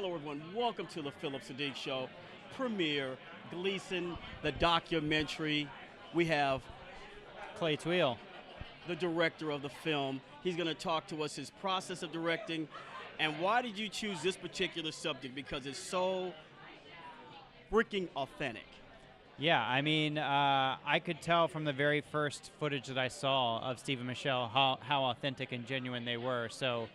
Hello, everyone. Welcome to the Phillip Siddiq Show premiere, Gleason, the documentary. We have Clay Tweel. the director of the film. He's going to talk to us his process of directing. And why did you choose this particular subject? Because it's so freaking authentic. Yeah, I mean, I could tell from the very first footage that I saw of Steve and Michelle how authentic and genuine they were. So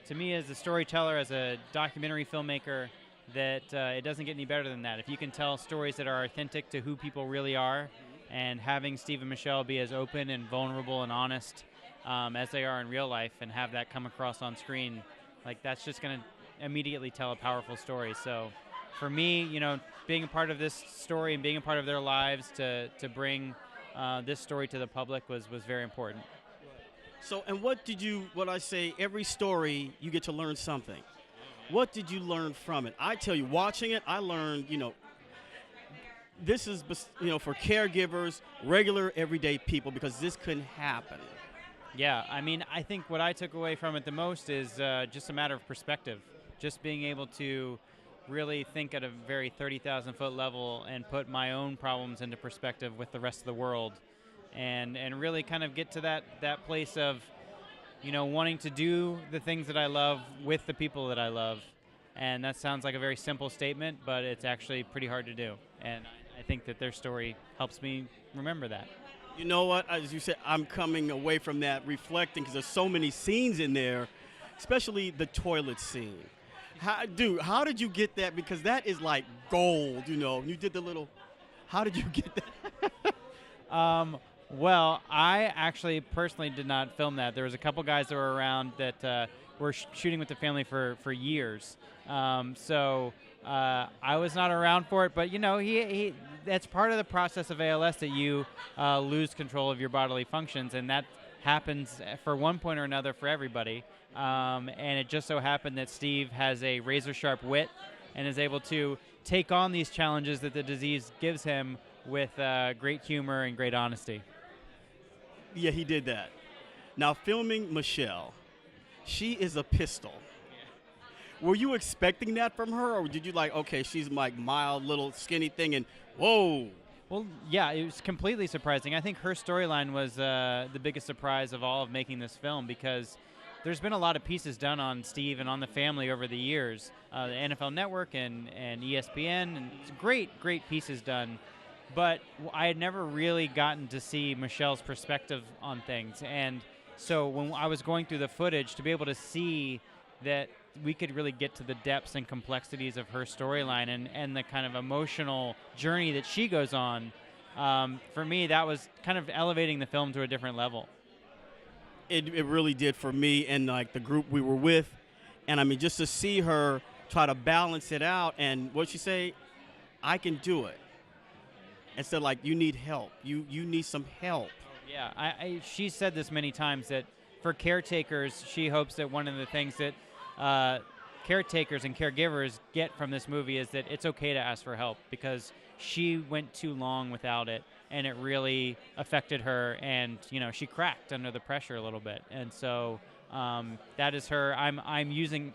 to me, as a storyteller, as a documentary filmmaker, that it doesn't get any better than that. If you can tell stories that are authentic to who people really are, and having Steve and Michelle be as open and vulnerable and honest as they are in real life, and have that come across on screen, like that's just going to immediately tell a powerful story. So for me, you know, being a part of this story and being a part of their lives to bring this story to the public was very important. So, and what I say, every story, you get to learn something. What did you learn from it? I tell you, watching it, I learned, this is, for caregivers, regular, everyday people, because this couldn't happen. Yeah, I mean, I think what I took away from it the most is just a matter of perspective. Just being able to really think at a very 30,000-foot level and put my own problems into perspective with the rest of the world, and really kind of get to that place of, wanting to do the things that I love with the people that I love. And that sounds like a very simple statement, but it's actually pretty hard to do. And I think that their story helps me remember that. You know what? As you said, I'm coming away from that reflecting, because there's so many scenes in there, especially the toilet scene. How did you get that? Because that is like gold, You did the little. How did you get that? Well, I actually personally did not film that. There was a couple guys that were around that were shooting with the family for years. So I was not around for it, but he that's part of the process of ALS, that you lose control of your bodily functions, and that happens for one point or another for everybody. And it just so happened that Steve has a razor-sharp wit and is able to take on these challenges that the disease gives him with great humor and great honesty. Yeah, he did that. Now, filming Michelle, she is a pistol. Were you expecting that from her, or did you okay, she's like mild, little, skinny thing, and whoa? Well, yeah, it was completely surprising. I think her storyline was the biggest surprise of all of making this film, because there's been a lot of pieces done on Steve and on the family over the years. The NFL Network and ESPN, and great pieces done. But I had never really gotten to see Michelle's perspective on things. And so when I was going through the footage, to be able to see that we could really get to the depths and complexities of her storyline and the kind of emotional journey that she goes on, for me, that was kind of elevating the film to a different level. It really did for me and the group we were with. And I mean, just to see her try to balance it out, and what she say, I can do it. Instead of you need help. You need some help. Yeah, she said this many times, that for caretakers, she hopes that one of the things that caretakers and caregivers get from this movie is that it's okay to ask for help, because she went too long without it, and it really affected her, and she cracked under the pressure a little bit. And so that is her. I'm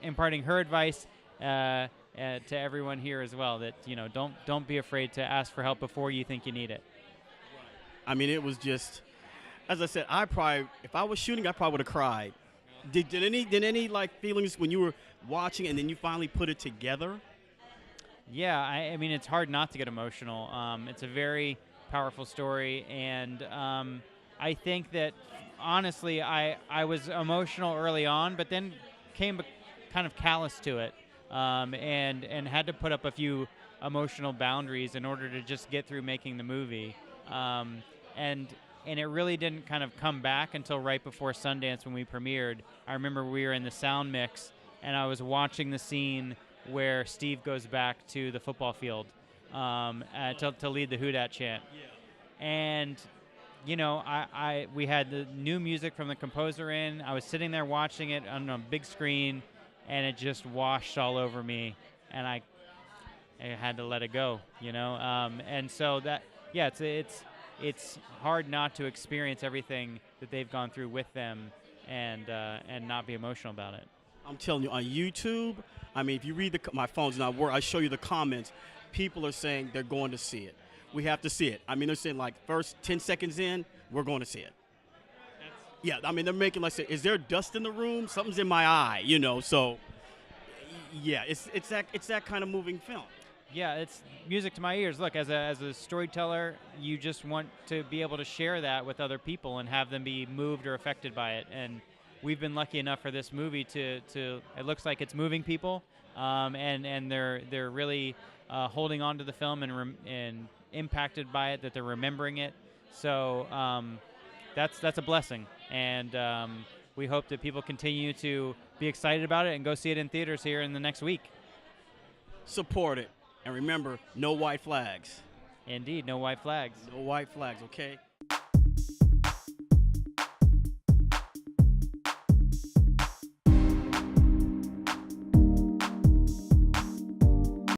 imparting her advice to everyone here as well, that don't be afraid to ask for help before you think you need it. I mean, it was just, as I said, if I was shooting, I probably would have cried. Did any feelings when you were watching and then you finally put it together? Yeah, I mean, it's hard not to get emotional. It's a very powerful story, and I think that honestly, I was emotional early on, but then came kind of callous to it. And had to put up a few emotional boundaries in order to just get through making the movie. And it really didn't kind of come back until right before Sundance when we premiered. I remember we were in the sound mix, and I was watching the scene where Steve goes back to the football field to lead the Who Dat chant. Yeah. And we had the new music from the composer in. I was sitting there watching it on a big screen, and it just washed all over me, and I had to let it go, And so that, yeah, it's hard not to experience everything that they've gone through with them, and not be emotional about it. I'm telling you, on YouTube, I mean, if you read my phone's not working, I show you the comments. People are saying they're going to see it. We have to see it. I mean, they're saying like first 10 seconds in, we're going to see it. Yeah, I mean, they're making like say, is there dust in the room? Something's in my eye, you know. So, yeah, it's that kind of moving film. Yeah, it's music to my ears. Look, as a storyteller, you just want to be able to share that with other people and have them be moved or affected by it. And we've been lucky enough for this movie to it looks like it's moving people, and they're really holding on to the film and impacted by it, that they're remembering it. So that's a blessing, and we hope that people continue to be excited about it and go see it in theaters here in the next week. Support it. And remember, no white flags. Indeed, no white flags. No white flags, okay?